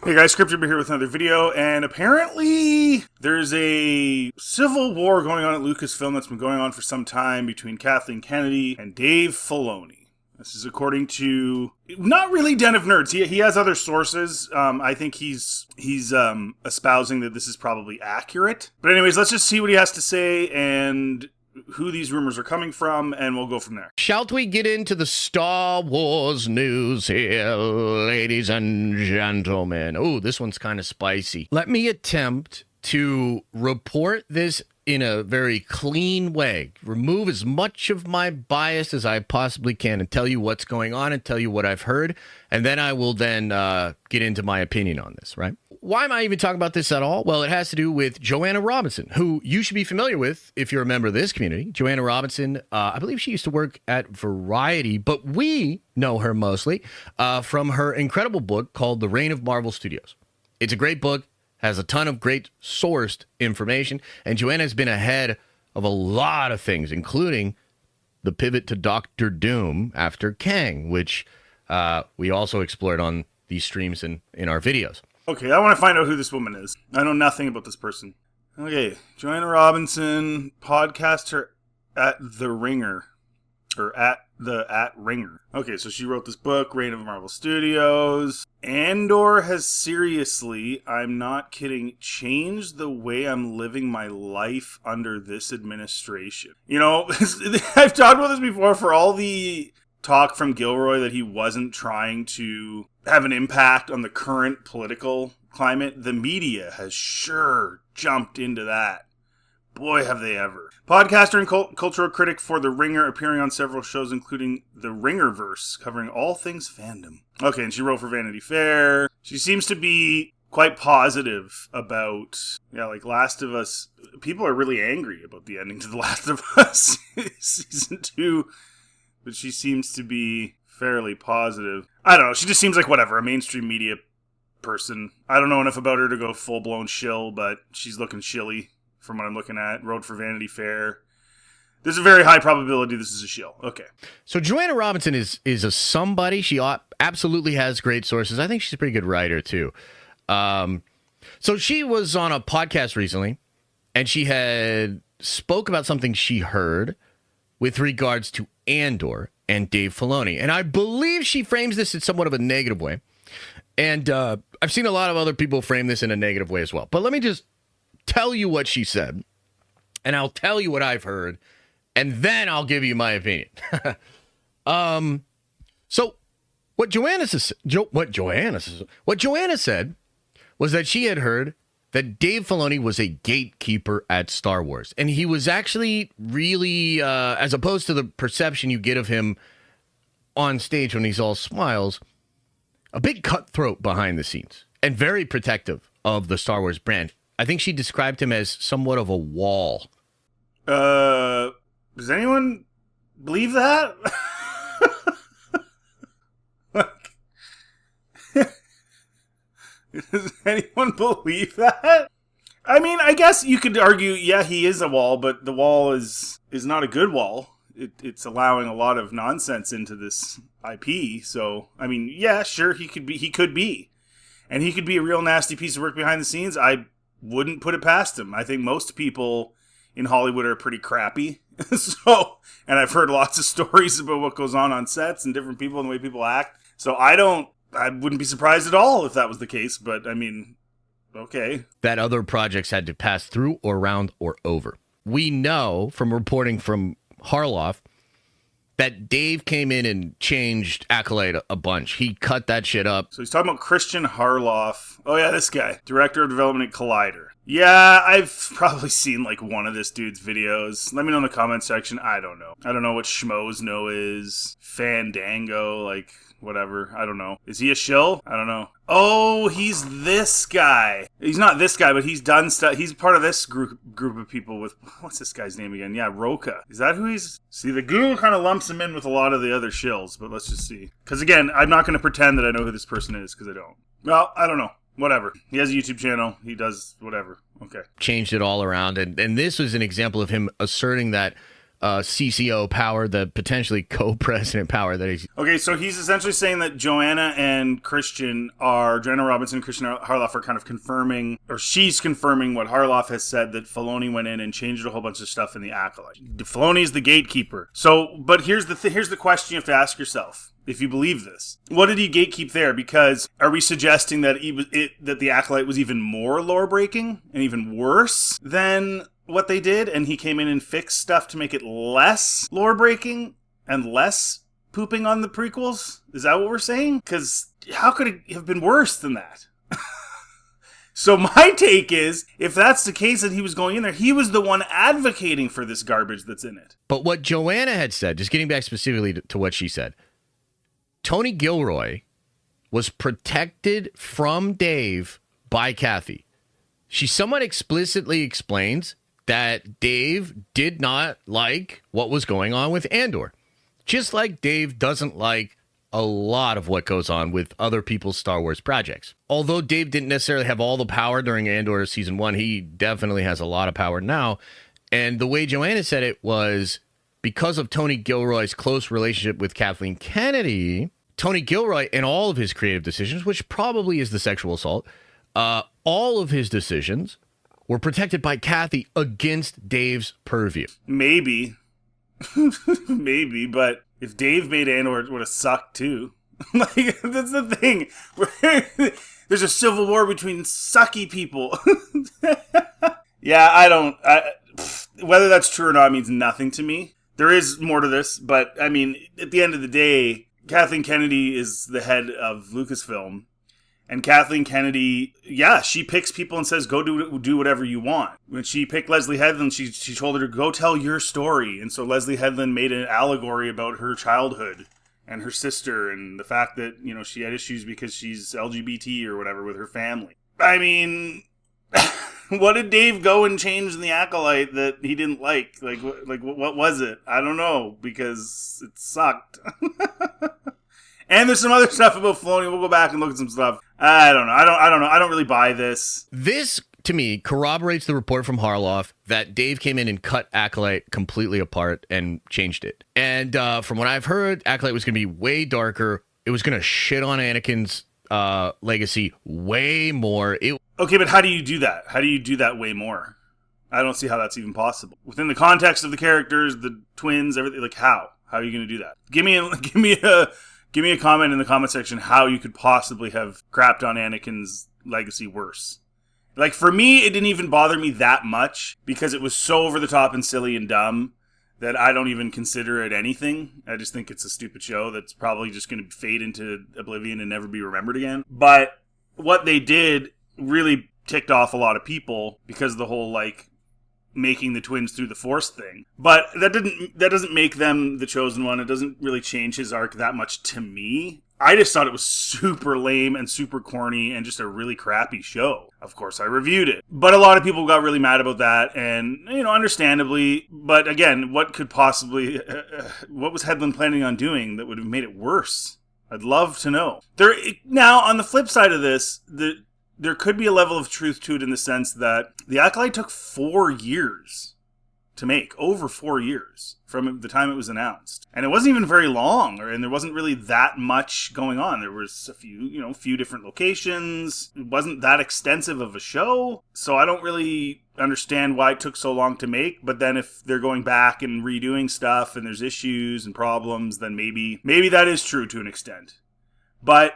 Hey guys, Scripture here with another video, and apparently there's a civil war going on at Lucasfilm that's been going on for some time between Kathleen Kennedy and Dave Filoni. This is according to, not really Den of Nerds. He has other sources. I think he's espousing that this is probably accurate. But anyways, let's just see what he has to say and who these rumors are coming from, and we'll go from there. Shall we get into the Star Wars news here, ladies and gentlemen? Oh, this one's kind of spicy. Let me attempt to report this in a very clean way. Remove as much of my bias as I possibly can and tell you what's going on and tell you what I've heard. And then I will then get into my opinion on this, right? Why am I even talking about this at all? Well, it has to do with Joanna Robinson, who you should be familiar with if you're a member of this community. Joanna Robinson, I believe she used to work at Variety, but we know her mostly from her incredible book called The Reign of Marvel Studios. It's a great book, has a ton of great sourced information, and Joanna has been ahead of a lot of things, including the pivot to Doctor Doom after Kang, which we also explored on these streams and in our videos. Okay, I want to find out who this woman is. I know nothing about this person. Okay, Joanna Robinson, podcaster at The Ringer. Or at Ringer. Okay, so she wrote this book, Reign of Marvel Studios. Andor has seriously, I'm not kidding, changed the way I'm living my life under this administration. You know, I've talked about this before, for all the talk from Gilroy that he wasn't trying to have an impact on the current political climate, the media has sure jumped into that. Boy, have they ever. Podcaster and cultural critic for The Ringer, appearing on several shows, including The Ringerverse, covering all things fandom. Okay, and she wrote for Vanity Fair. She seems to be quite positive about, like Last of Us. People are really angry about the ending to The Last of Us Season 2, but she seems to be fairly positive. I don't know, she just seems like whatever, a mainstream media person. I don't know enough about her to go full-blown shill, but she's looking shilly from what I'm looking at. Wrote for Vanity Fair. There's a very high probability this is a shill. Okay. So Joanna Robinson is a somebody. She absolutely has great sources. I think she's a pretty good writer, too. So she was on a podcast recently, and she had spoke about something she heard with regards to Andor and Dave Filoni. And I believe she frames this in somewhat of a negative way. And I've seen a lot of other people frame this in a negative way as well. But let me just tell you what she said, and I'll tell you what I've heard, and then I'll give you my opinion. So what Joanna said was that she had heard that Dave Filoni was a gatekeeper at Star Wars, and he was actually really, as opposed to the perception you get of him on stage when he's all smiles, a big cutthroat behind the scenes and very protective of the Star Wars brand. I think she described him as somewhat of a wall. Does anyone believe that? Does anyone believe that? I mean, I guess you could argue, yeah, he is a wall, but the wall is not a good wall. It's allowing a lot of nonsense into this IP. So, I mean, yeah, sure, he could be. And he could be a real nasty piece of work behind the scenes. I wouldn't put it past him. I think most people in Hollywood are pretty crappy. And I've heard lots of stories about what goes on sets and different people and the way people act. So I wouldn't be surprised at all if that was the case, but I mean, okay. That other projects had to pass through or around or over. We know from reporting from Harloff that Dave came in and changed Acolyte a bunch. He cut that shit up. So he's talking about Christian Harloff. Oh yeah, this guy. Director of Development at Collider. Yeah, I've probably seen like one of this dude's videos. Let me know in the comment section. I don't know. I don't know what Schmoes know is. Fandango, like whatever. I don't know. Is he a shill? I don't know. Oh, he's this guy. He's not this guy, but he's done stuff. He's part of this group of people with, what's this guy's name again? Yeah, Roka. Is that who he's? See, the Google kind of lumps him in with a lot of the other shills, but let's just see. Because again, I'm not going to pretend that I know who this person is, because I don't. Well, I don't know. Whatever. He has a YouTube channel. He does whatever. Okay. Changed it all around. And this was an example of him asserting that CCO power, the potentially co-president power that he's... Okay, so he's essentially saying that Joanna Robinson and Christian Harloff are kind of confirming, or she's confirming what Harloff has said, that Filoni went in and changed a whole bunch of stuff in the Acolyte. Filoni's the gatekeeper. So, but here's the question you have to ask yourself. If you believe this, what did he gatekeep there? Because are we suggesting that that the Acolyte was even more lore-breaking and even worse than what they did, and he came in and fixed stuff to make it less lore-breaking and less pooping on the prequels? Is that what we're saying? Because how could it have been worse than that? So my take is, if that's the case that he was going in there, he was the one advocating for this garbage that's in it. But what Joanna had said, just getting back specifically to what she said, Tony Gilroy was protected from Dave by Kathy. She somewhat explicitly explains that Dave did not like what was going on with Andor. Just like Dave doesn't like a lot of what goes on with other people's Star Wars projects. Although Dave didn't necessarily have all the power during Andor Season 1, he definitely has a lot of power now. And the way Joanna said it was because of Tony Gilroy's close relationship with Kathleen Kennedy, Tony Gilroy, in all of his creative decisions, which probably is the sexual assault, all of his decisions were protected by Kathy against Dave's purview. Maybe. Maybe, but if Dave made Andor, it would have sucked too. Like, that's the thing. There's a civil war between sucky people. Yeah, whether that's true or not means nothing to me. There is more to this, but I mean, at the end of the day, Kathleen Kennedy is the head of Lucasfilm. And Kathleen Kennedy, yeah, she picks people and says, go do whatever you want. When she picked Leslie Headland, she told her to go tell your story. And so Leslie Headland made an allegory about her childhood and her sister and the fact that, you know, she had issues because she's LGBT or whatever with her family. I mean, what did Dave go and change in the Acolyte that he didn't like? Like what was it? I don't know, because it sucked. And there's some other stuff about Filoni. We'll go back and look at some stuff. I don't know. I don't know. I don't really buy this. This, to me, corroborates the report from Harloff that Dave came in and cut Acolyte completely apart and changed it. And from what I've heard, Acolyte was going to be way darker. It was going to shit on Anakin's legacy way more. Okay, but how do you do that? How do you do that way more? I don't see how that's even possible. Within the context of the characters, the twins, everything, like how? How are you going to do that? Give me a comment in the comment section how you could possibly have crapped on Anakin's legacy worse. Like, for me, it didn't even bother me that much because it was so over the top and silly and dumb that I don't even consider it anything. I just think it's a stupid show that's probably just going to fade into oblivion and never be remembered again. But what they did really ticked off a lot of people because of the whole, like, making the twins through the Force thing. But that doesn't make them the chosen one. It doesn't really change his arc that much to me. I just thought it was super lame and super corny and just a really crappy show. Of course, I reviewed it. But a lot of people got really mad about that, and, you know, understandably. But again, what was Headland planning on doing that would have made it worse? I'd love to know. Now, on the flip side of this, there could be a level of truth to it in the sense that The Acolyte took 4 years to make, over 4 years from the time it was announced. And it wasn't even very long, and there wasn't really that much going on. There was a few different locations. It wasn't that extensive of a show, so I don't really understand why it took so long to make. But then if they're going back and redoing stuff and there's issues and problems, then maybe that is true to an extent. But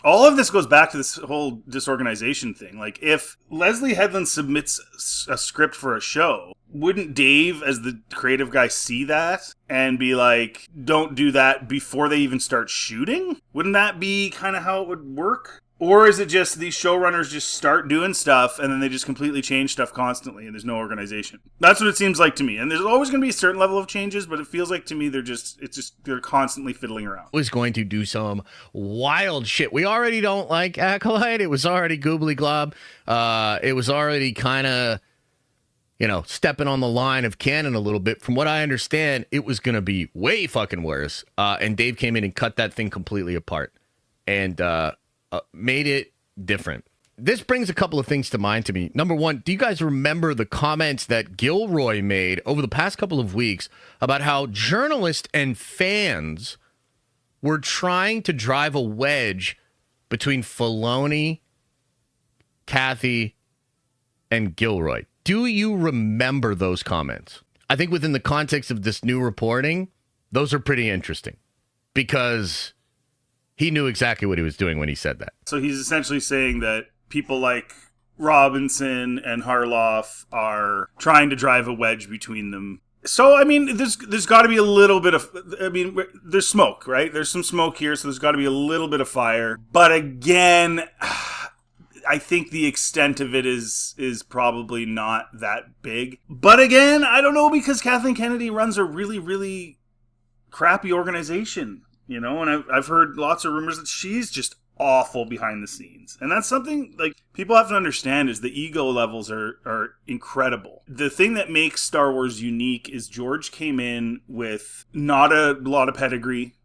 all of this goes back to this whole disorganization thing. Like, if Leslie Headland submits a script for a show, wouldn't Dave, as the creative guy, see that and be like, don't do that before they even start shooting? Wouldn't that be kind of how it would work? Or is it just these showrunners just start doing stuff and then they just completely change stuff constantly and there's no organization? That's what it seems like to me. And there's always going to be a certain level of changes, but it feels like to me they're constantly fiddling around. Was going to do some wild shit. We already don't like Acolyte. It was already goobly glob. It was already kind of, stepping on the line of canon a little bit. From what I understand, it was going to be way fucking worse. And Dave came in and cut that thing completely apart and made it different. this brings a couple of things to mind to me. Number one, do you guys remember the comments that Gilroy made over the past couple of weeks about how journalists and fans were trying to drive a wedge between Filoni, Kathy, and Gilroy? Do you remember those comments? I think within the context of this new reporting, those are pretty interesting because he knew exactly what he was doing when he said that. So he's essentially saying that people like Robinson and Harloff are trying to drive a wedge between them. So, I mean, there's got to be a little bit of, I mean, there's smoke, right? There's some smoke here, so there's got to be a little bit of fire. But again, I think the extent of it is probably not that big. But again, I don't know, because Kathleen Kennedy runs a really, really crappy organization, you know, and I've heard lots of rumors that she's just awful behind the scenes. And that's something, like, people have to understand is the ego levels are incredible. The thing that makes Star Wars unique is George came in with not a lot of pedigree,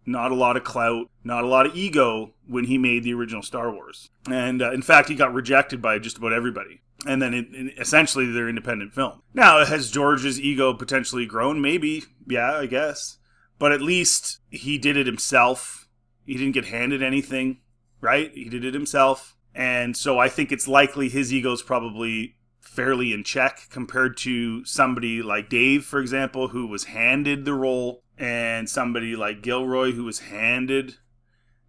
not a lot of clout, not a lot of ego when he made the original Star Wars. And in fact, he got rejected by just about everybody. And then essentially their independent film. Now, has George's ego potentially grown? Maybe. Yeah, I guess. But at least he did it himself. He didn't get handed anything, right? He did it himself. And so I think it's likely his ego's probably fairly in check compared to somebody like Dave, for example, who was handed the role, and somebody like Gilroy, who was handed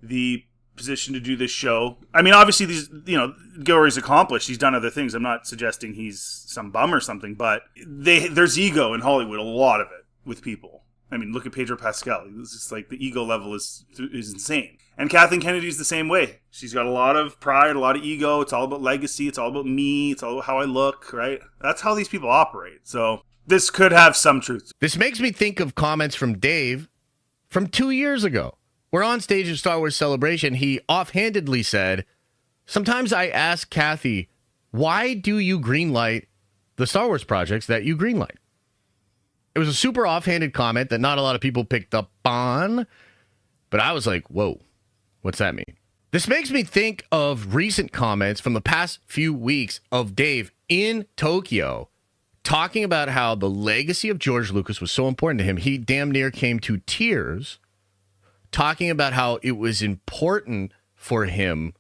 the position to do this show. I mean, obviously, these, you know, Gilroy's accomplished. He's done other things. I'm not suggesting he's some bum or something, but there's ego in Hollywood, a lot of it, with people. I mean, look at Pedro Pascal. It's just like the ego level is insane. And Kathleen Kennedy's the same way. She's got a lot of pride, a lot of ego. It's all about legacy. It's all about me. It's all about how I look, right? That's how these people operate. So this could have some truth. This makes me think of comments from Dave from 2 years ago, where on stage at Star Wars Celebration, he offhandedly said, "Sometimes I ask Kathy, why do you greenlight the Star Wars projects that you greenlight?" It was a super offhanded comment that not a lot of people picked up on, but I was like, whoa, what's that mean? This makes me think of recent comments from the past few weeks of Dave in Tokyo talking about how the legacy of George Lucas was so important to him. He damn near came to tears talking about how it was important for him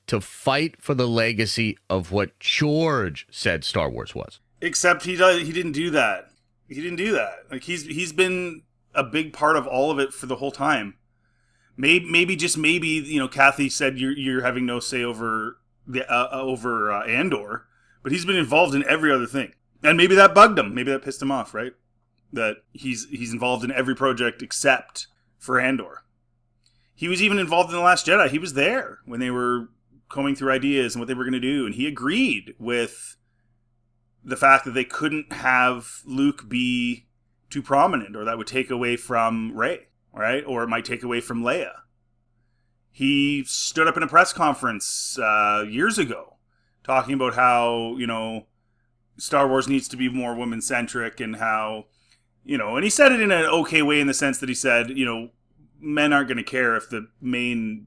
to fight for the legacy of what George said Star Wars was. Except he didn't do that. He didn't do that. Like, he's been a big part of all of it for the whole time. Maybe just maybe, you know, Kathy said you're having no say over Andor, but he's been involved in every other thing, and maybe that bugged him. Maybe that pissed him off, right? That he's involved in every project except for Andor. He was even involved in The Last Jedi. He was there when they were combing through ideas and what they were going to do, and he agreed with the fact that they couldn't have Luke be too prominent, or that would take away from Rey, right? Or it might take away from Leia. He stood up in a press conference years ago talking about how, you know, Star Wars needs to be more women-centric, and how, you know, and he said it in an okay way in the sense that he said, you know, men aren't going to care if the main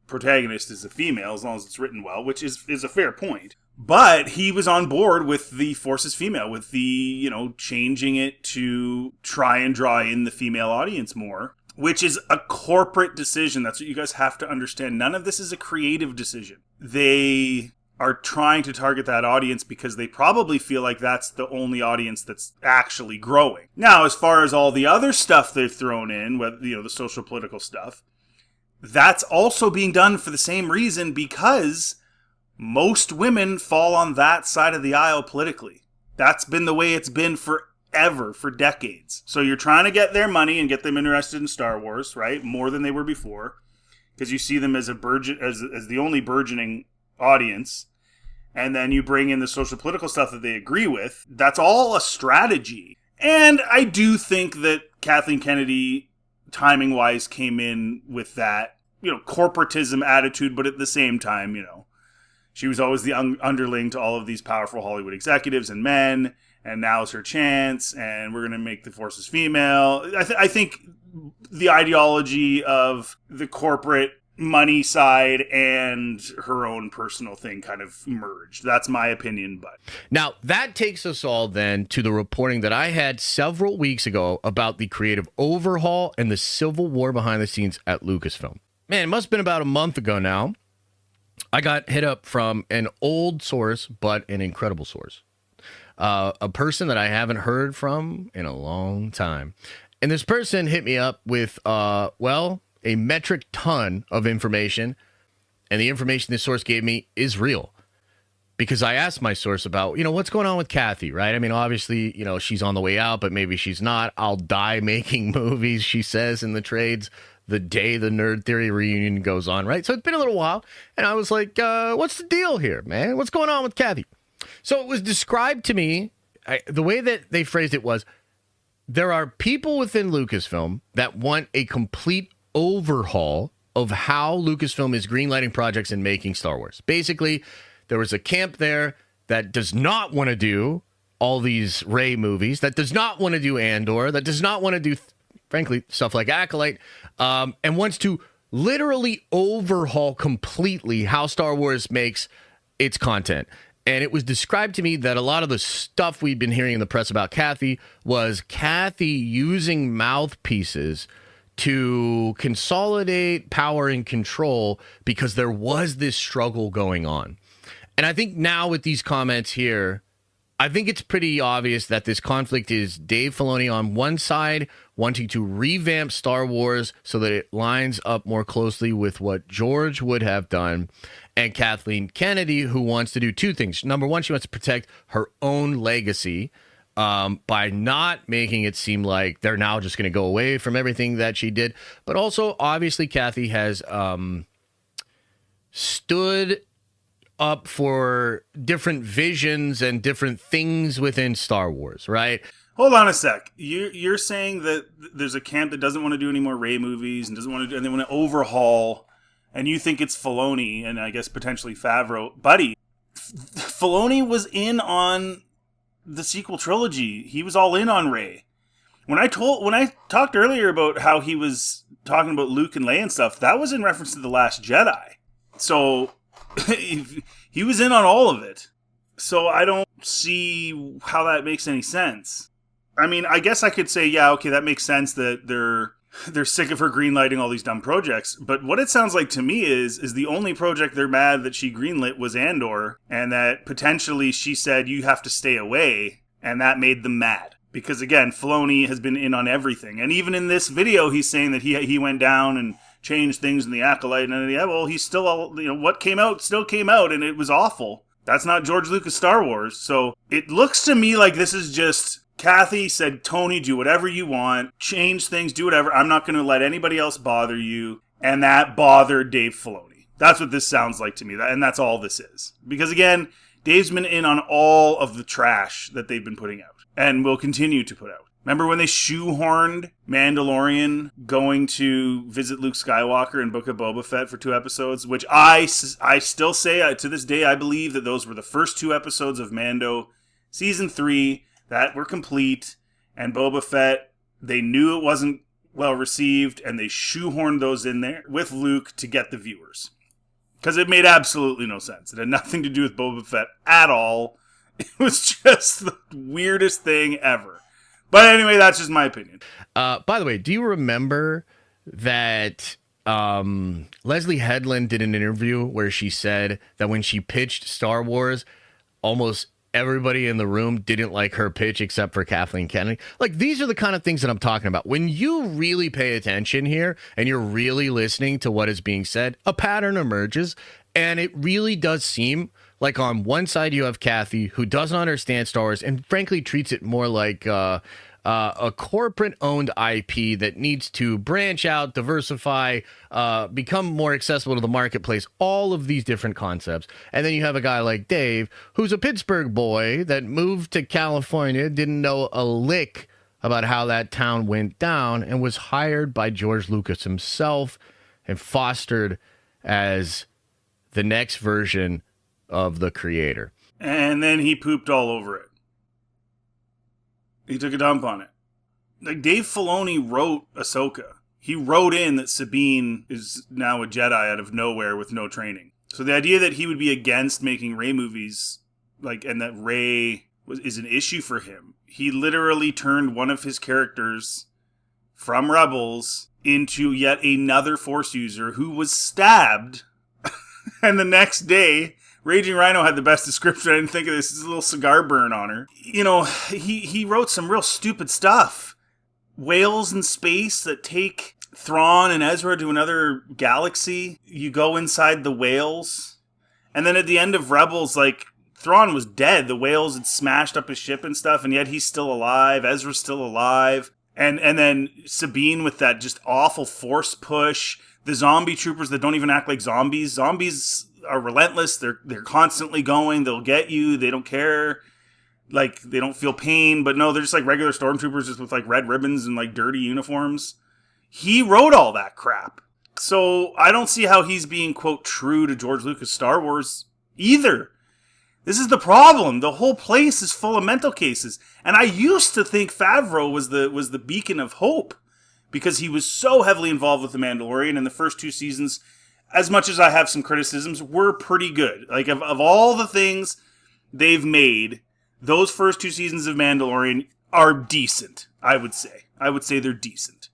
protagonist is a female as long as it's written well, which is a fair point. But he was on board with the Force is female, with the, you know, changing it to try and draw in the female audience more, which is a corporate decision. That's what you guys have to understand. None of this is a creative decision. They are trying to target that audience because they probably feel like that's the only audience that's actually growing. Now, as far as all the other stuff they've thrown in, whether, you know, the social political stuff, that's also being done for the same reason, because most women fall on that side of the aisle politically. That's been the way it's been forever, for decades. So you're trying to get their money and get them interested in Star Wars, right? More than they were before, because you see them as as the only burgeoning audience. And then you bring in the social political stuff that they agree with. That's all a strategy. And I do think that Kathleen Kennedy, timing-wise, came in with that, you know, corporatism attitude, but at the same time, you know, she was always the underling to all of these powerful Hollywood executives and men, and now's her chance, and we're going to make the forces female. I think the ideology of the corporate money side and her own personal thing kind of merged. That's my opinion, but Now, that takes us all then to the reporting that I had several weeks ago about the creative overhaul and the civil war behind the scenes at Lucasfilm. Man, it must have been about a month ago now. I got hit up from an old source, but an incredible source. A person that I haven't heard from in a long time. And this person hit me up with, a metric ton of information. And the information this source gave me is real. Because I asked my source about, what's going on with Kathy, right? I mean, obviously, she's on the way out, but maybe she's not. I'll die making movies, she says in the trades, the day the Nerd Theory reunion goes on, right? So it's been a little while. And I was like, what's the deal here, man? What's going on with Kathy? So it was described to me, the way that they phrased it was, there are people within Lucasfilm that want a complete overhaul of how Lucasfilm is greenlighting projects and making Star Wars. Basically, there was a camp there that does not want to do all these Rey movies, that does not want to do Andor, that does not want to do, frankly, stuff like Acolyte, and wants to literally overhaul completely how Star Wars makes its content. And it was described to me that a lot of the stuff we've been hearing in the press about Kathy was Kathy using mouthpieces to consolidate power and control because there was this struggle going on. And I think now with these comments here, I think it's pretty obvious that this conflict is Dave Filoni on one side wanting to revamp Star Wars so that it lines up more closely with what George would have done, and Kathleen Kennedy, who wants to do two things. Number one, she wants to protect her own legacy by not making it seem like they're now just going to go away from everything that she did. But also, obviously, Kathy has stood up for different visions and different things within Star Wars, right? hold on a sec. You're saying that there's a camp that doesn't want to do any more Rey movies and doesn't want to do, and they want to overhaul, and you think it's Filoni and I guess potentially Favreau. Buddy, Filoni was in on the sequel trilogy. He was all in on Rey. When I talked earlier about how he was talking about Luke and Leia and stuff, that was in reference to The Last Jedi. So he was in on all of it. So I don't see how that makes any sense. I mean, I guess I could say, yeah, okay, that makes sense that they're sick of her greenlighting all these dumb projects. But what it sounds like to me is the only project they're mad that she greenlit was Andor, and that potentially she said, you have to stay away, and that made them mad. Because again, Filoni has been in on everything. And even in this video, he's saying that he went down and changed things in the Acolyte. And yeah, well, he's still, what came out still came out, and it was awful. That's not George Lucas Star Wars. So it looks to me like this is just Kathy said, Tony, do whatever you want, change things, do whatever. I'm not going to let anybody else bother you. And that bothered Dave Filoni. That's what this sounds like to me. And that's all this is. Because again, Dave's been in on all of the trash that they've been putting out and will continue to put out. Remember when they shoehorned Mandalorian going to visit Luke Skywalker in Book of Boba Fett for 2 episodes, which I still say, to this day, I believe that those were the first 2 episodes of Mando Season 3 that were complete, and Boba Fett, they knew it wasn't well received, and they shoehorned those in there with Luke to get the viewers. Because it made absolutely no sense. It had nothing to do with Boba Fett at all. It was just the weirdest thing ever. But anyway, that's just my opinion. By the way, do you remember that Leslie Headland did an interview where she said that when she pitched Star Wars, almost everybody in the room didn't like her pitch except for Kathleen Kennedy? Like, these are the kind of things that I'm talking about. When you really pay attention here and you're really listening to what is being said, a pattern emerges, and it really does seem like on one side you have Kathy, who doesn't understand Star Wars and frankly treats it more like a corporate-owned IP that needs to branch out, diversify, become more accessible to the marketplace, all of these different concepts. And then you have a guy like Dave, who's a Pittsburgh boy that moved to California, didn't know a lick about how that town went down, and was hired by George Lucas himself and fostered as the next version of the creator. And then he pooped all over it. He took a dump on it. Like, Dave Filoni wrote Ahsoka. he wrote in that Sabine is now a Jedi out of nowhere with no training. So the idea that he would be against making Rey movies, like, and that Rey is an issue for him. He literally turned one of his characters from Rebels into yet another Force user who was stabbed. And the next day, Raging Rhino had the best description. I didn't think of this. It's a little cigar burn on her. You know, he wrote some real stupid stuff. Whales in space that take Thrawn and Ezra to another galaxy. You go inside the whales. And then at the end of Rebels, like, Thrawn was dead. The whales had smashed up his ship and stuff, and yet he's still alive. Ezra's still alive. And then Sabine with that just awful Force push. The zombie troopers that don't even act like zombies. Zombies are relentless. They're constantly going. They'll get you. They don't care. Like, they don't feel pain. But no, they're just like regular stormtroopers just with like red ribbons and like dirty uniforms. He wrote all that crap. So I don't see how he's being, quote, true to George Lucas' Star Wars either. This is the problem. The whole place is full of mental cases. And I used to think Favreau was the beacon of hope because he was so heavily involved with The Mandalorian, and the first 2 seasons, as much as I have some criticisms, were pretty good. Like, of all the things they've made, those first 2 seasons of Mandalorian are decent, I would say. I would say they're decent.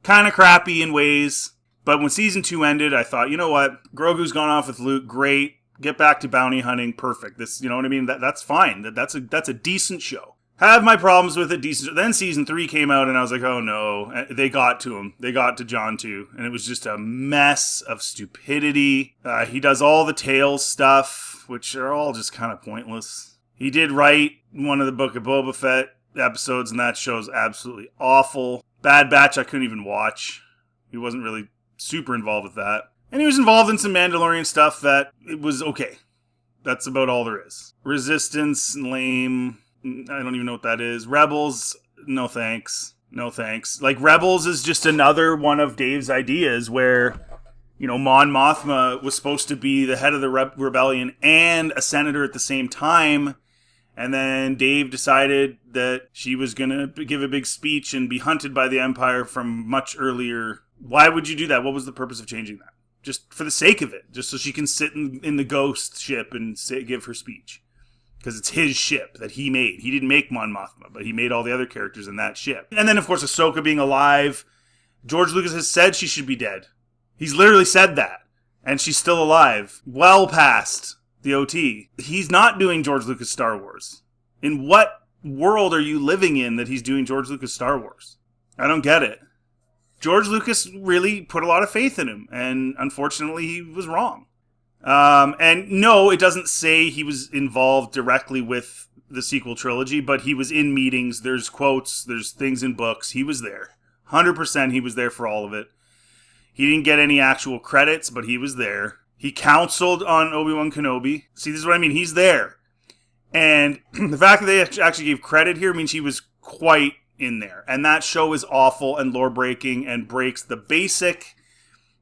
Kind of crappy in ways, but when season 2 ended, I thought, you know what? Grogu's gone off with Luke, great. Get back to bounty hunting, perfect. This, you know what I mean? That's fine. That's a decent show. Have my problems with it, decent. Then season 3 came out, and I was like, oh no. They got to him. They got to John too. And it was just a mess of stupidity. He does all the Tales stuff, which are all just kind of pointless. He did write one of the Book of Boba Fett episodes, and that show's absolutely awful. Bad Batch I couldn't even watch. He wasn't really super involved with that. And he was involved in some Mandalorian stuff that it was okay. That's about all there is. Resistance, lame. I don't even know what that is. Rebels, no thanks. No thanks. Like, Rebels is just another one of Dave's ideas where, you know, Mon Mothma was supposed to be the head of the rebellion and a senator at the same time. And then Dave decided that she was going to give a big speech and be hunted by the Empire from much earlier. Why would you do that? What was the purpose of changing that? Just for the sake of it. Just so she can sit in the ghost ship and give her speech. Because it's his ship that he made. He didn't make Mon Mothma, but he made all the other characters in that ship. And then, of course, Ahsoka being alive. George Lucas has said she should be dead. He's literally said that. And she's still alive. Well past the OT. He's not doing George Lucas Star Wars. In what world are you living in that he's doing George Lucas Star Wars? I don't get it. George Lucas really put a lot of faith in him. And unfortunately, he was wrong. And no, it doesn't say he was involved directly with the sequel trilogy, but he was in meetings. There's quotes, there's things in books. He was there. 100% he was there for all of it. He didn't get any actual credits, but he was there. He counseled on Obi-Wan Kenobi. See, this is what I mean. He's there. And the fact that they actually gave credit here means he was quite in there. And that show is awful and lore-breaking and breaks the basic.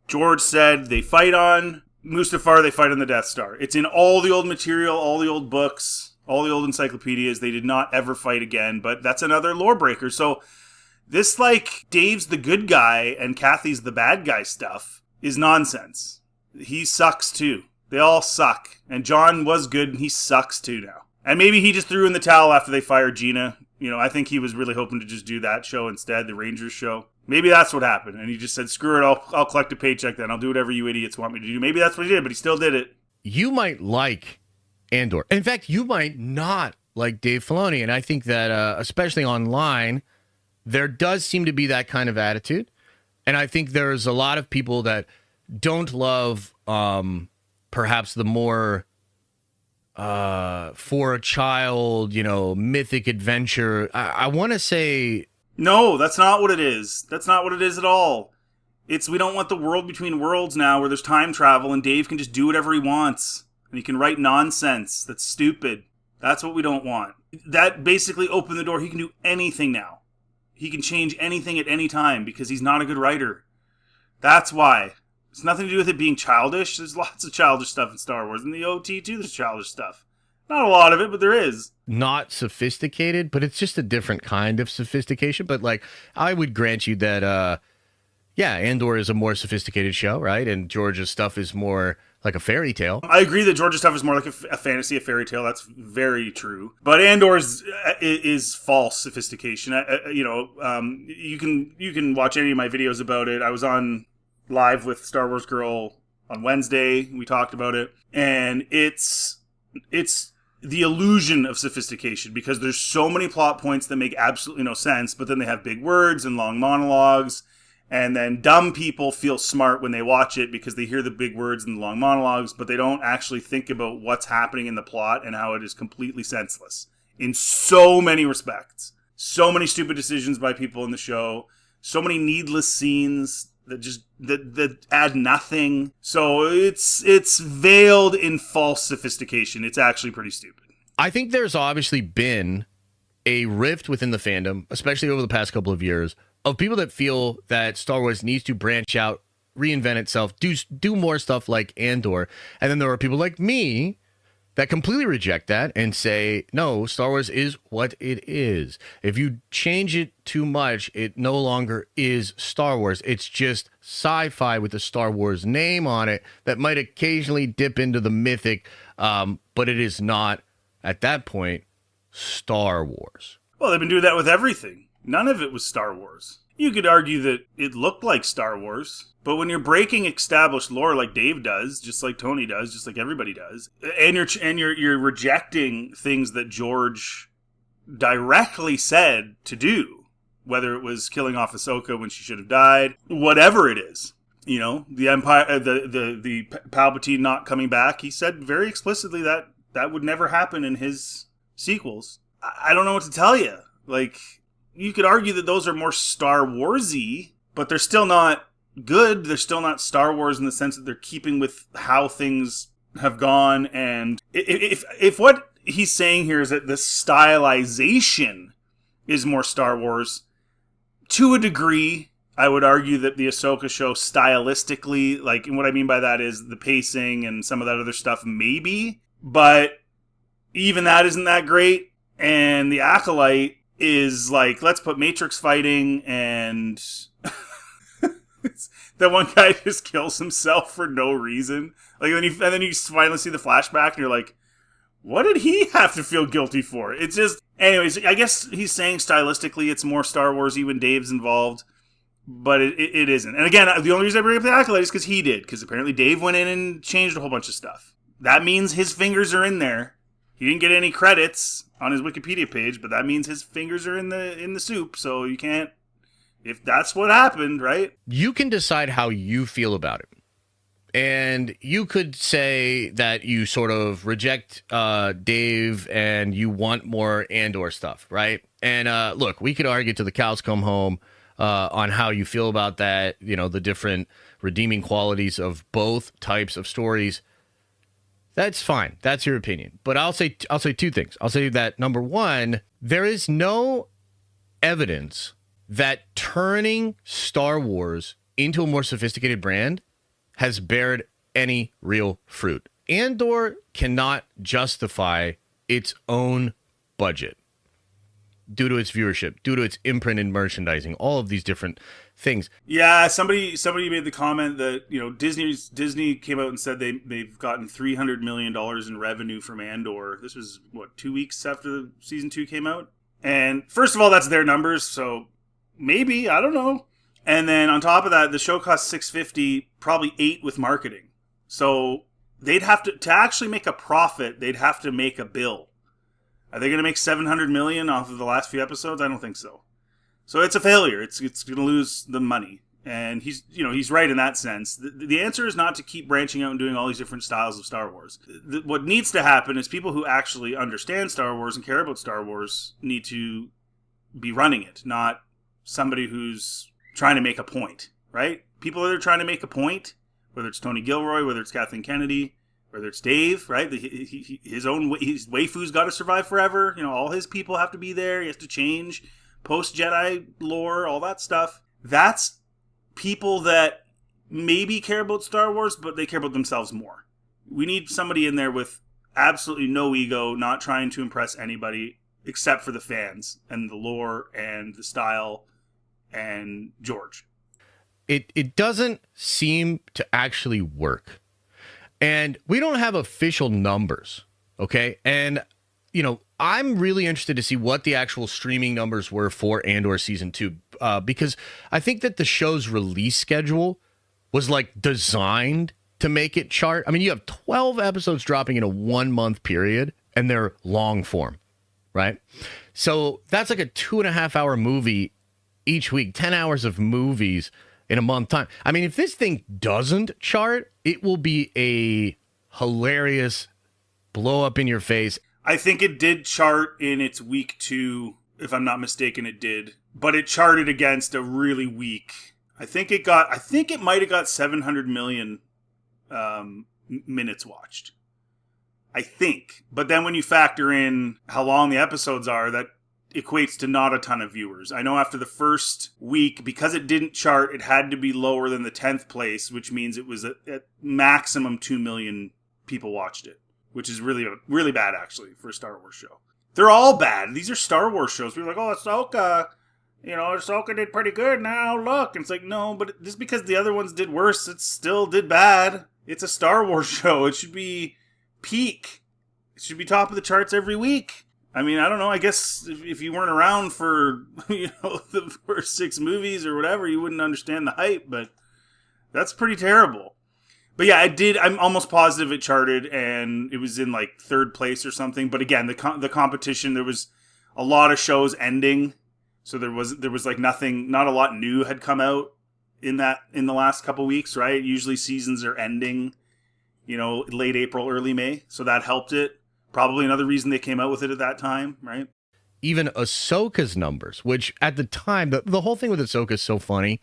George said they fight on Mustafar, they fight on the Death Star. It's in all the old material, all the old books, all the old encyclopedias. They did not ever fight again, but that's another lore breaker. So this, like, Dave's the good guy and Kathy's the bad guy stuff is nonsense. He sucks too. They all suck. And John was good and he sucks too now. And maybe he just threw in the towel after they fired Gina. You know, I think he was really hoping to just do that show instead, the Rangers show. Maybe that's what happened. And he just said, screw it, I'll collect a paycheck then. I'll do whatever you idiots want me to do. Maybe that's what he did, but he still did it. You might like Andor. In fact, you might not like Dave Filoni. And I think that, especially online, there does seem to be that kind of attitude. And I think there's a lot of people that don't love perhaps the more for a child, you know, mythic adventure. I want to say... No, that's not what it is. That's not what it is at all. It's we don't want the world between worlds now where there's time travel and Dave can just do whatever he wants. And he can write nonsense that's stupid. That's what we don't want. That basically opened the door. He can do anything now. He can change anything at any time because he's not a good writer. That's why. It's nothing to do with it being childish. There's lots of childish stuff in Star Wars. In the OT too, there's childish stuff. Not a lot of it, but there is. Not sophisticated, but it's just a different kind of sophistication. But, like, I would grant you that, Yeah, Andor is a more sophisticated show, right? And George's stuff is more like a fairy tale. I agree that George's stuff is more like a fantasy, a fairy tale. That's very true. But Andor is false sophistication. You can watch any of my videos about it. I was on live with Star Wars Girl on Wednesday. We talked about it, and it's the illusion of sophistication because there's so many plot points that make absolutely no sense, but then they have big words and long monologues. And then dumb people feel smart when they watch it because they hear the big words and the long monologues, but they don't actually think about what's happening in the plot and how it is completely senseless in so many respects. So many stupid decisions by people in the show. So many needless scenes that add nothing. So it's veiled in false sophistication. It's actually pretty stupid. I think there's obviously been a rift within the fandom, especially over the past couple of years, of people that feel that Star Wars needs to branch out, reinvent itself, do more stuff like Andor. And then there are people like me that completely reject that and say, no, Star Wars is what it is. If you change it too much, it no longer is Star Wars. It's just sci-fi with the Star Wars name on it that might occasionally dip into the mythic, but it is not, at that point, Star Wars. Well, they've been doing that with everything. None of it was Star Wars. You could argue that it looked like Star Wars, but when you're breaking established lore like Dave does, just like Tony does, just like everybody does, and you're rejecting things that George directly said to do, whether it was killing off Ahsoka when she should have died, whatever it is, the Empire, the Palpatine not coming back, he said very explicitly that would never happen in his sequels. I don't know what to tell you. Like, you could argue that those are more Star Wars-y, but they're still not good. They're still not Star Wars in the sense that they're keeping with how things have gone. And if what he's saying here is that the stylization is more Star Wars, to a degree, I would argue that the Ahsoka show stylistically, like, and what I mean by that is the pacing and some of that other stuff, maybe, but even that isn't that great. And the Acolyte is like, let's put Matrix fighting, and that one guy just kills himself for no reason. Like, and then you finally see the flashback, and you're like, what did he have to feel guilty for? It's just, anyways, I guess he's saying stylistically it's more Star Wars-y when Dave's involved, but it isn't. And again, the only reason I bring up the Acolyte is because he did, because apparently Dave went in and changed a whole bunch of stuff. That means his fingers are in there. He didn't get any credits on his Wikipedia page, but that means his fingers are in the soup, so you can't, if that's what happened, right? You can decide how you feel about it. And you could say that you sort of reject Dave and you want more Andor stuff, right? And look, we could argue till the cows come home on how you feel about that, the different redeeming qualities of both types of stories. That's fine. That's your opinion. But I'll say two things. I'll say that, number one, there is no evidence that turning Star Wars into a more sophisticated brand has bared any real fruit. Andor cannot justify its own budget due to its viewership, due to its imprint in merchandising, all of these different things. Yeah, somebody made the comment that, Disney came out and said they've gotten $300 million in revenue from Andor. This was, 2 weeks after the season 2 came out? And first of all, that's their numbers, so maybe, I don't know. And then on top of that, the show cost $650, probably $8 with marketing. So they'd have to actually make a profit, they'd have to make a bill. Are they going to make $700 million off of the last few episodes? I don't think so. So it's a failure. It's going to lose the money. And he's right in that sense. The answer is not to keep branching out and doing all these different styles of Star Wars. What needs to happen is people who actually understand Star Wars and care about Star Wars need to be running it, not somebody who's trying to make a point, right? People that are trying to make a point, whether it's Tony Gilroy, whether it's Kathleen Kennedy, whether it's Dave, right? His waifu's got to survive forever. All his people have to be there. He has to change post-Jedi lore, all that stuff. That's people that maybe care about Star Wars, but they care about themselves more. We need somebody in there with absolutely no ego, not trying to impress anybody except for the fans and the lore and the style and George. it doesn't seem to actually work. And we don't have official numbers, okay? And, I'm really interested to see what the actual streaming numbers were for Andor Season 2, because I think that the show's release schedule was, designed to make it chart. I mean, you have 12 episodes dropping in a 1-month period, and they're long form, right? So that's like a 2.5-hour movie each week, 10 hours of movies in a month time. I mean, if this thing doesn't chart, it will be a hilarious blow up in your face. I think it did chart in its week 2, if I'm not mistaken, it did. But it charted against a really weak. I think it might have got 700 million minutes watched. I think. But then when you factor in how long the episodes are, that equates to not a ton of viewers. I know after the first week, because it didn't chart, it had to be lower than the 10th place, which means it was at maximum 2 million people watched it, which is really, really bad, actually, for a Star Wars show. They're all bad. These are Star Wars shows. We're like, oh, Ahsoka, Ahsoka did pretty good now, look. And it's like, no, but just because the other ones did worse, it still did bad. It's a Star Wars show. It should be peak. It should be top of the charts every week. I mean, I don't know. I guess if you weren't around for, the first 6 movies or whatever, you wouldn't understand the hype, but that's pretty terrible. But yeah, I'm almost positive it charted, and it was in 3rd place or something. But again, the competition, there was a lot of shows ending. So there was nothing, not a lot new had come out in the last couple weeks, right? Usually seasons are ending, late April, early May. So that helped it. Probably another reason they came out with it at that time, right? Even Ahsoka's numbers, which at the time, the whole thing with Ahsoka is so funny,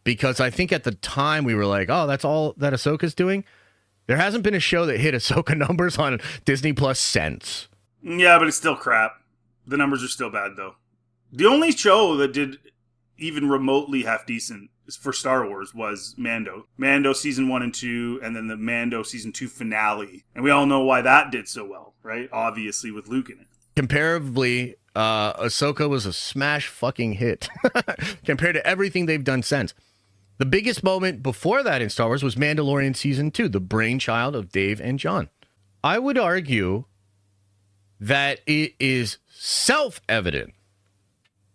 because I think at the time we were like, oh, that's all that Ahsoka's doing. There hasn't been a show that hit Ahsoka numbers on Disney Plus since. Yeah, but it's still crap. The numbers are still bad, though. The only show that did even remotely half decent for Star Wars was Mando. Mando season 1 and 2, and then the Mando season 2 finale. And we all know why that did so well, right? Obviously with Luke in it. Comparably, Ahsoka was a smash fucking hit compared to everything they've done since. The biggest moment before that in Star Wars was Mandalorian season 2, the brainchild of Dave and John. I would argue that it is self-evident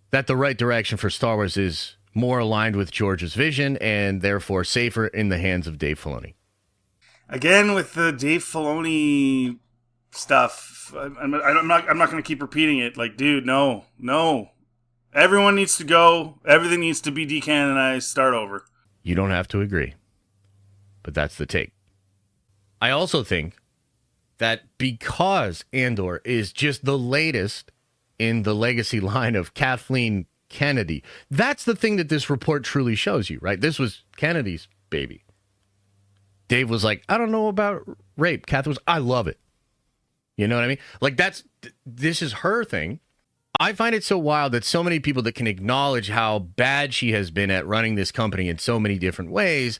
that the right direction for Star Wars is more aligned with George's vision and therefore safer in the hands of Dave Filoni. Again, with the Dave Filoni stuff, I'm not going to keep repeating it. Dude, no. Everyone needs to go. Everything needs to be decanonized. Start over. You don't have to agree, but that's the take. I also think that because Andor is just the latest in the legacy line of Kathleen Kennedy, that's the thing that this report truly shows you, right? This was Kennedy's baby. Dave was like, I don't know about rape. Kath was, I love it. You know what I mean? This is her thing. I find it so wild that so many people that can acknowledge how bad she has been at running this company in so many different ways,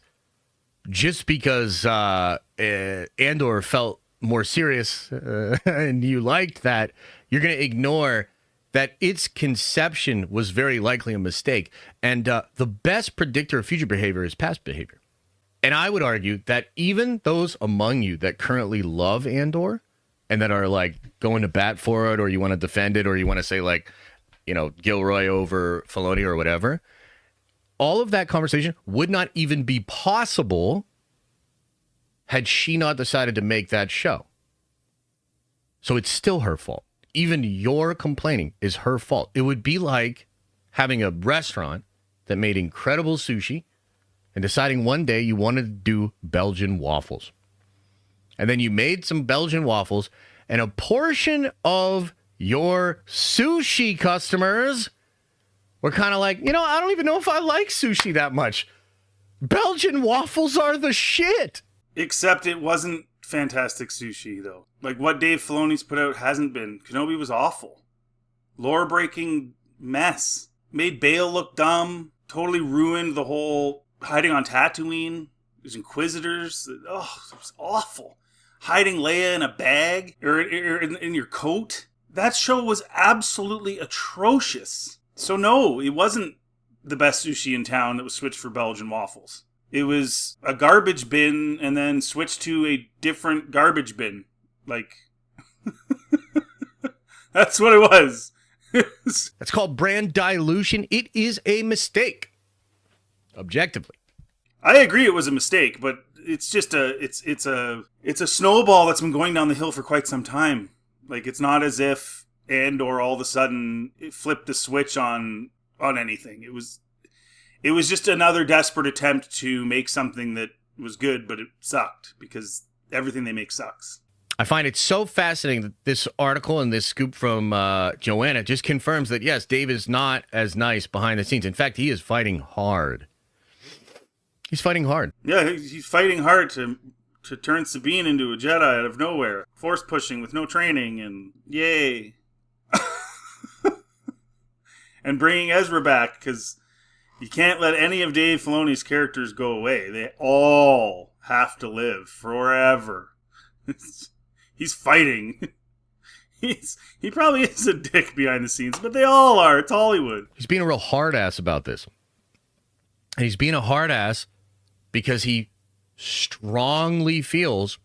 just because Andor felt more serious and you liked that, you're going to ignore that its conception was very likely a mistake. And the best predictor of future behavior is past behavior. And I would argue that even those among you that currently love Andor and that are going to bat for it, or you want to defend it, or you want to say Gilroy over Filoni or whatever, all of that conversation would not even be possible had she not decided to make that show. So it's still her fault. Even your complaining is her fault. It would be like having a restaurant that made incredible sushi and deciding one day you wanted to do Belgian waffles. And then you made some Belgian waffles, and a portion of your sushi customers were kind of like, I don't even know if I like sushi that much. Belgian waffles are the shit. Except it wasn't fantastic sushi, though. What Dave Filoni's put out hasn't been. Kenobi was awful. Lore-breaking mess. Made Bail look dumb. Totally ruined the whole hiding on Tatooine. There's Inquisitors. Oh, it was awful. Hiding Leia in a bag or in your coat. That show was absolutely atrocious. So no, it wasn't the best sushi in town that was switched for Belgian waffles. It was a garbage bin and then switched to a different garbage bin. Like, that's what it was. That's called brand dilution. It is a mistake. Objectively. I agree it was a mistake, but it's just it's a snowball that's been going down the hill for quite some time. Like, it's not as if Andor all of a sudden it flipped the switch on anything. It was just another desperate attempt to make something that was good, but it sucked because everything they make sucks. I find it so fascinating that this article and this scoop from Joanna just confirms that, yes, Dave is not as nice behind the scenes. In fact, he is fighting hard. He's fighting hard. Yeah, he's fighting hard to turn Sabine into a Jedi out of nowhere. Force pushing with no training, and yay. And bringing Ezra back, because you can't let any of Dave Filoni's characters go away. They all have to live forever. He's fighting. He probably is a dick behind the scenes, but they all are. It's Hollywood. He's being a real hard ass about this. And he's being a hard ass because he strongly feels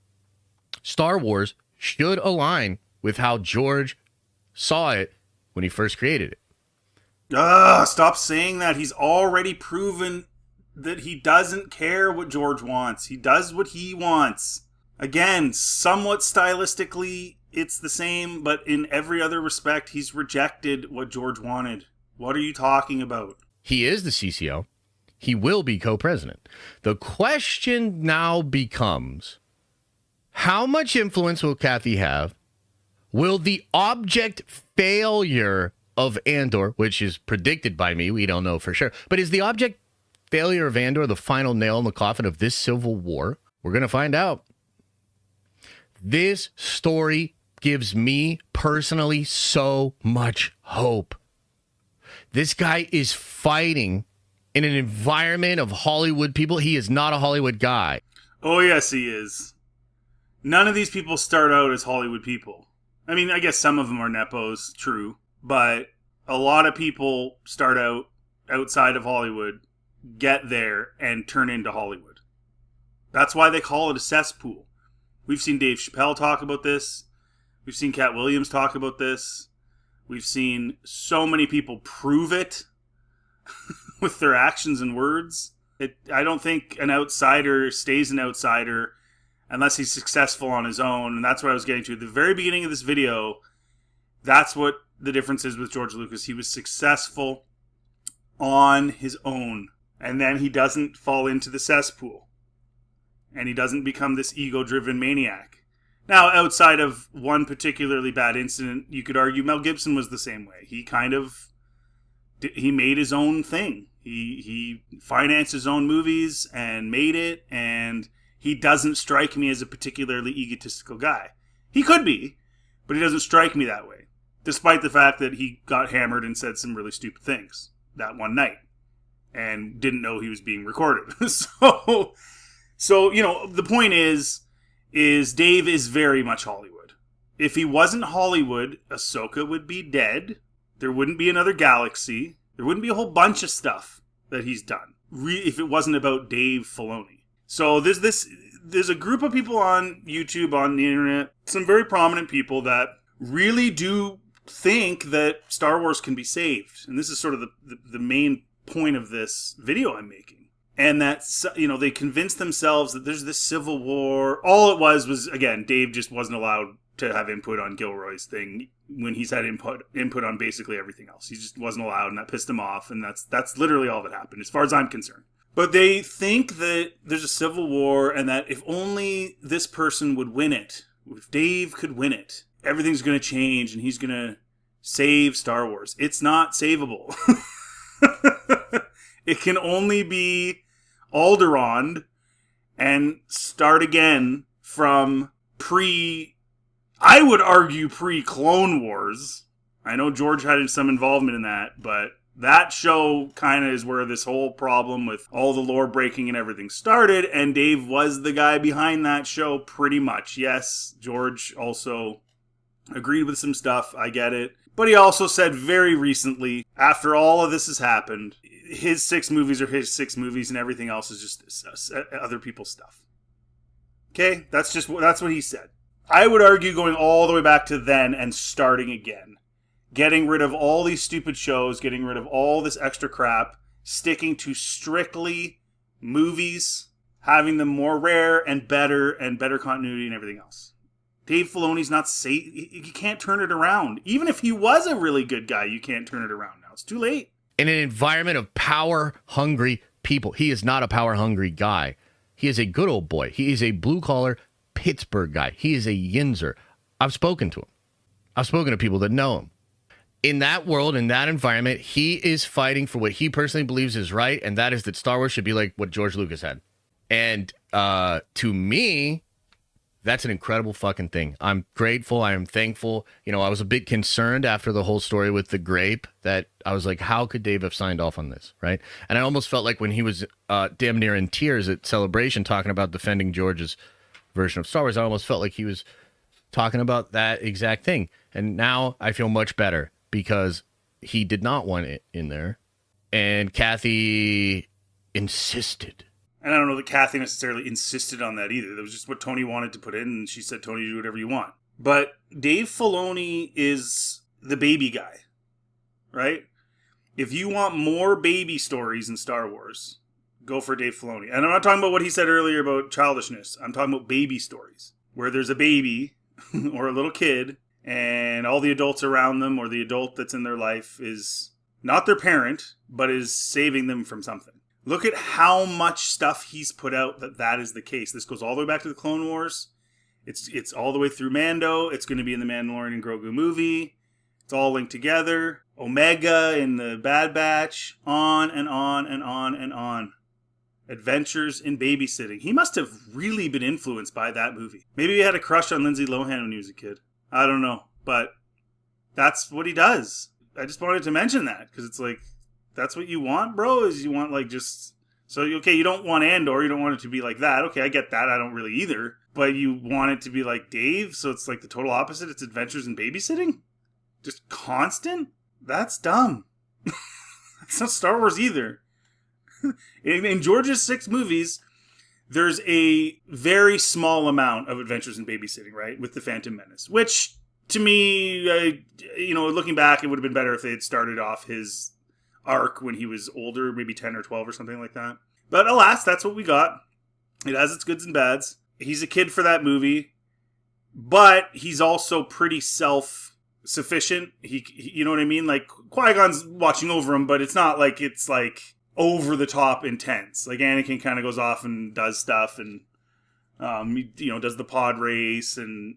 Star Wars should align with how George saw it when he first created it. Stop saying that. He's already proven that he doesn't care what George wants. He does what he wants. Again, somewhat stylistically, it's the same, but in every other respect, he's rejected what George wanted. What are you talking about? He is the CCO. He will be co-president. The question now becomes, how much influence will Kathy have? Will the object failure of Andor, which is predicted by me, we don't know for sure, but is the object failure of Andor the final nail in the coffin of this civil war? We're going to find out. This story gives me personally so much hope. This guy is fighting in an environment of Hollywood people. He is not a Hollywood guy. Oh, yes, he is. None of these people start out as Hollywood people. I mean, I guess some of them are Nepos, true. But a lot of people start out outside of Hollywood, get there, and turn into Hollywood. That's why they call it a cesspool. We've seen Dave Chappelle talk about this. We've seen Cat Williams talk about this. We've seen so many people prove it with their actions and words. I don't think an outsider stays an outsider unless he's successful on his own. And that's what I was getting to. At the very beginning of this video, that's what the difference is with George Lucas. He was successful on his own. And then he doesn't fall into the cesspool. And he doesn't become this ego-driven maniac. Now, outside of one particularly bad incident, you could argue Mel Gibson was the same way. He made his own thing. He financed his own movies and made it, and he doesn't strike me as a particularly egotistical guy. He could be, but he doesn't strike me that way, despite the fact that he got hammered and said some really stupid things that one night and didn't know he was being recorded. So you know, the point is Dave is very much Hollywood. If he wasn't Hollywood, Ahsoka would be dead. There wouldn't be another galaxy. There wouldn't be a whole bunch of stuff that he's done if it wasn't about Dave Filoni. So there's a group of people on YouTube, on the internet, some very prominent people that really do think that Star Wars can be saved. And this is sort of the main point of this video I'm making. And that, you know, they convinced themselves that there's this civil war. All it was, again, Dave just wasn't allowed to have input on Gilroy's thing when he's had input on basically everything else. He just wasn't allowed, and that pissed him off, and that's literally all that happened, as far as I'm concerned. But they think that there's a civil war, and that if only this person would win it, if Dave could win it, everything's going to change, and he's going to save Star Wars. It's not savable. It can only be Alderaan and start again from I would argue pre-Clone Wars. I know George had some involvement in that, but that show kind of is where this whole problem with all the lore breaking and everything started, and Dave was the guy behind that show pretty much. Yes, George also agreed with some stuff. I get it. But he also said very recently, after all of this has happened, his 6 movies are his 6 movies and everything else is just other people's stuff. Okay? That's what he said. I would argue going all the way back to then and starting again. Getting rid of all these stupid shows, getting rid of all this extra crap, sticking to strictly movies, having them more rare and better continuity and everything else. Dave Filoni's not safe. You can't turn it around. Even if he was a really good guy, you can't turn it around now. It's too late. In an environment of power-hungry people, he is not a power-hungry guy. He is a good old boy. He is a blue-collar Pittsburgh guy. He is a Yinzer. I've spoken to him. I've spoken to people that know him. In that world, in that environment, he is fighting for what he personally believes is right, and that is that Star Wars should be like what George Lucas had. And to me, that's an incredible fucking thing. I'm grateful. I am thankful. You know, I was a bit concerned after the whole story with the grape that I was like, how could Dave have signed off on this, right? And I almost felt like when he was damn near in tears at Celebration talking about defending George's version of Star Wars, I almost felt like he was talking about that exact thing. And now I feel much better because he did not want it in there. And Kathy insisted. And I don't know that Kathy necessarily insisted on that either. That was just what Tony wanted to put in, and she said, Tony, do whatever you want. But Dave Filoni is the baby guy, right? If you want more baby stories in Star Wars, go for Dave Filoni. And I'm not talking about what he said earlier about childishness. I'm talking about baby stories, where there's a baby or a little kid, and all the adults around them, or the adult that's in their life, is not their parent, but is saving them from something. Look at how much stuff he's put out that is the case. This goes all the way back to the Clone Wars. It's all the way through Mando. It's going to be in the Mandalorian and Grogu movie. It's all linked together. Omega in the Bad Batch. On and on and on and on. Adventures in Babysitting. He must have really been influenced by that movie. Maybe he had a crush on Lindsay Lohan when he was a kid. I don't know. But that's what he does. I just wanted to mention that because it's like, that's what you want, bro? Is you want like just... So, okay, you don't want Andor. You don't want it to be like that. Okay, I get that. I don't really either. But you want it to be like Dave, so it's like the total opposite. It's Adventures in Babysitting? Just constant? That's dumb. That's not Star Wars either. In George's 6 movies, there's a very small amount of Adventures in Babysitting, right? With the Phantom Menace. Which, to me, looking back, it would have been better if they had started off his arc when he was older, maybe 10 or 12 or something like that. But alas, that's what we got. It has its goods and bads. He's a kid for that movie, but he's also pretty self-sufficient. He you know what I mean? Like, Qui-Gon's watching over him, but it's not like it's like over-the-top intense. Like, Anakin kind of goes off and does stuff and does the pod race and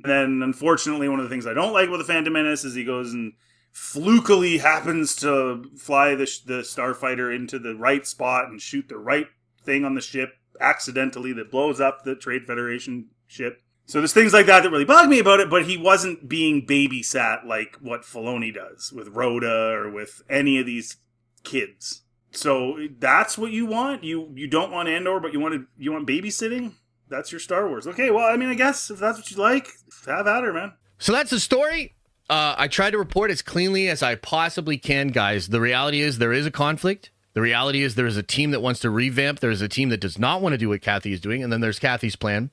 then, unfortunately, one of the things I don't like about the Phantom Menace is he goes and flukily happens to fly the starfighter into the right spot and shoot the right thing on the ship accidentally that blows up the Trade Federation ship. So there's things like that really bug me about it, but he wasn't being babysat like what Filoni does with Rhoda or with any of these kids. So that's what you want? You don't want Andor, but you want babysitting? That's your Star Wars. Okay, well, I mean, I guess if that's what you like, have at her, man. So that's the story. I tried to report as cleanly as I possibly can, guys. The reality is there is a conflict. The reality is there is a team that wants to revamp. There is a team that does not want to do what Kathy is doing. And then there's Kathy's plan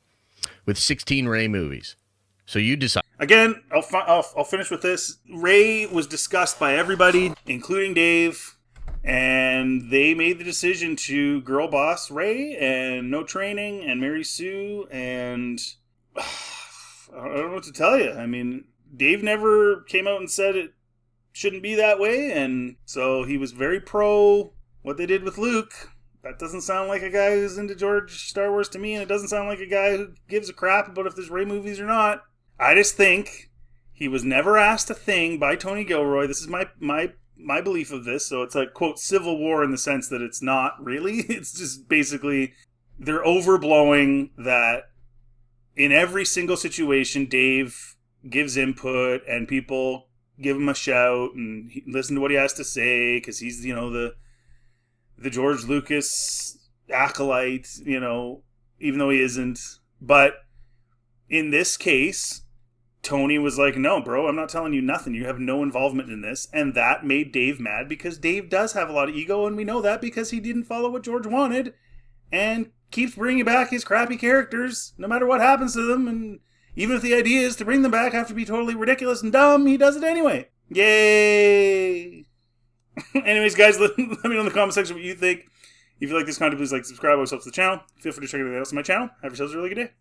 with 16 Rey movies. So you decide. Again, I'll finish with this. Rey was discussed by everybody, including Dave. And they made the decision to girl boss Rey and no training and Mary Sue. And I don't know what to tell you. I mean, Dave never came out and said it shouldn't be that way, and so he was very pro what they did with Luke. That doesn't sound like a guy who's into Star Wars to me, and it doesn't sound like a guy who gives a crap about if there's Rey movies or not. I just think he was never asked a thing by Tony Gilroy. This is my belief of this, so it's like, quote, Civil War in the sense that it's not really. It's just basically they're overblowing that in every single situation, Dave gives input and people give him a shout and listen to what he has to say because he's, the George Lucas acolyte, even though he isn't. But in this case, Tony was like, no, bro, I'm not telling you nothing. You have no involvement in this. And that made Dave mad because Dave does have a lot of ego, and we know that because he didn't follow what George wanted and keeps bringing back his crappy characters no matter what happens to them. And even if the idea is to bring them back have to be totally ridiculous and dumb, he does it anyway. Yay! Anyways, guys, let me know in the comment section what you think. If you like this content, please like, subscribe, always helps the channel. Feel free to check anything else on my channel. Have yourselves a really good day.